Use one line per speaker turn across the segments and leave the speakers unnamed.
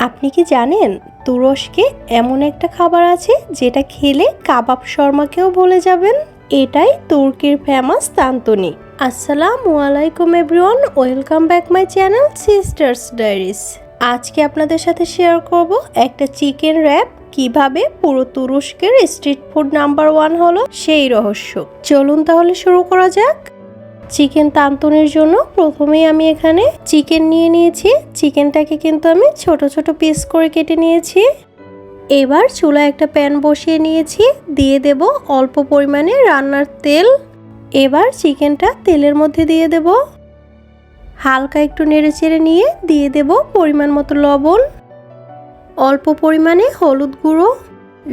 আপনি কি জানেন তুরস্কে এমন একটা খাবার আছে যেটা খেলে কাবাব শর্মাকেও ভুলে যাবেন? এটাই তুর্কির ফেমাস তান্তনি। আসসালামু আলাইকুম everyone, welcome back my channel sisters diaries. আজকে আপনাদের সাথে শেয়ার করব একটা চিকেন র্যাপ কিভাবে পুরো তুরস্কের স্ট্রিট ফুড নাম্বার 1 হলো সেই রহস্য। চলুন তাহলে শুরু করা যাক। চিকেন তান্তনির জন্য প্রথমেই আমি এখানে চিকেন নিয়ে নিয়েছি। চিকেনটাকে কিন্তু আমি ছোট ছোট পিস করে কেটে নিয়েছি। এবার চুলায় একটা প্যান বসিয়ে নিয়েছি, দিয়ে দেব অল্প পরিমাণে রান্নার তেল। এবার চিকেনটা তেলের মধ্যে দিয়ে দেব, হালকা একটু নেড়েচেড়ে নিয়ে দিয়ে দেব পরিমাণ মতো লবণ, অল্প পরিমাণে হলুদ গুঁড়ো,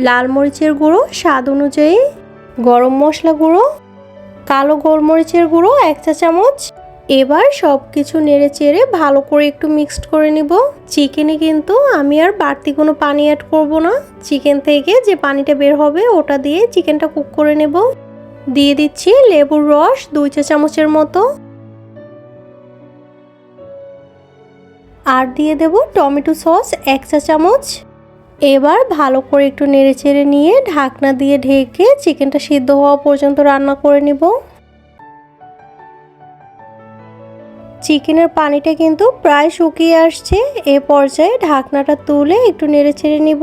লাল মরিচের গুঁড়ো স্বাদ অনুযায়ী, গরম মশলা গুঁড়ো, কালো গোলমরিচের গুঁড়ো 1 চা চামচ। এবার সব কিছু নেড়ে চেড়ে ভালো করে একটু মিক্সড করে নিব। চিকেনে কিন্তু আমি আর বাড়তি কোনো পানি অ্যাড করব না, চিকেন থেকে যে পানিটা বের হবে ওটা দিয়ে চিকেনটা কুক করে নেব। দিয়ে দিচ্ছি লেবুর রস 2 চা চামচের মতো, আর দিয়ে দেব টমেটো সস 1 চা চামচ। এবার ভালো করে একটু নেড়েচেড়ে নিয়ে ঢাকনা দিয়ে ঢেকে চিকেনটা সিদ্ধ হওয়া পর্যন্ত রান্না করে নিব। চিকেনের পানিটা কিন্তু প্রায় শুকিয়ে আসছে। এ পর্যায়ে ঢাকনাটা তুলে একটু নেড়েচেড়ে নিব।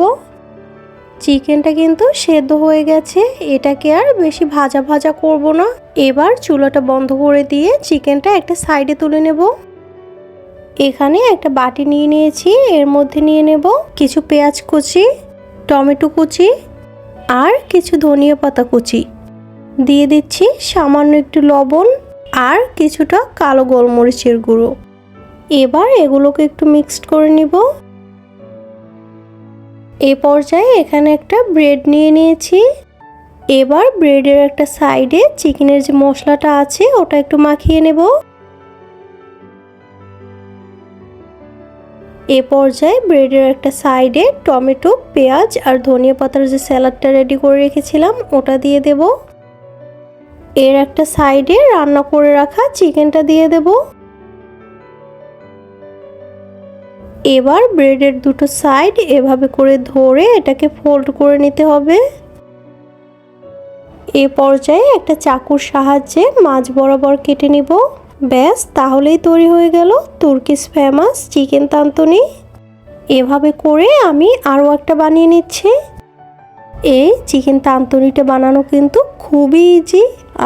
চিকেনটা কিন্তু সেদ্ধ হয়ে গেছে, এটাকে আর বেশি ভাজা ভাজা করব না। এবার চুলাটা বন্ধ করে দিয়ে চিকেনটা একটা সাইডে তুলে নেব। এখানে একটা বাটি নিয়ে নিয়েছি, এর মধ্যে নিয়ে নেব কিছু পেঁয়াজ কুচি, টমেটো কুচি আর কিছু ধনিয়া পাতা কুচি। দিয়ে দিচ্ছি সামান্য একটু লবণ আর কিছুটা কালো গোলমরিচের গুঁড়ো। এবার এগুলোকে একটু মিক্সড করে নিব। এ পর্যায়ে এখানে একটা ব্রেড নিয়ে নিয়েছি। এবার ব্রেডের একটা সাইডে চিকেনের যে মশলাটা আছে ওটা একটু মাখিয়ে নেব। এ পর্যায়ে ব্রেডের একটা সাইডে টমেটো, পেঁয়াজ আর ধনিয়া পাতার যে স্যালাডটা রেডি করে রেখেছিলাম ওটা দিয়ে দেব। এর একটা সাইডে রান্না করে রাখা চিকেনটা দিয়ে দেব। এবার ব্রেডের দুটো সাইড এভাবে করে ধরে এটাকে ফোল্ড করে নিতে হবে। এ পর্যায়ে একটা চাকুর সাহায্যে মাঝ বরাবর কেটে নিব। ব্যাস, তাহলেই তৈরি হয়ে গেল তুর্কিশ ফেমাস চিকেন তান্তনি। এভাবে করে আমি আরও একটা বানিয়ে নিচ্ছি। এই চিকেন তান্তনিটা বানানো কিন্তু খুবই ইজি,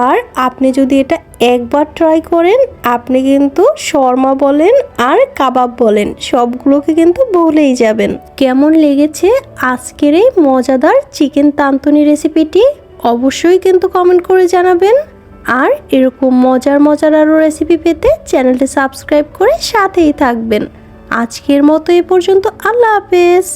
আর আপনি যদি এটা একবার ট্রাই করেন আপনি কিন্তু শর্মা বলেন আর কাবাব বলেন সবগুলোকে কিন্তু ভুলেই যাবেন। কেমন লেগেছে আজকের এই মজাদার চিকেন তান্তনি রেসিপিটি অবশ্যই কিন্তু কমেন্ট করে জানাবেন। আর এরকম মজার আরও রেসিপি পেতে চ্যানেলটি সাবস্ক্রাইব করে সাথেই থাকবেন। আজকের মতো এ পর্যন্ত, আল্লাহ হাফেজ।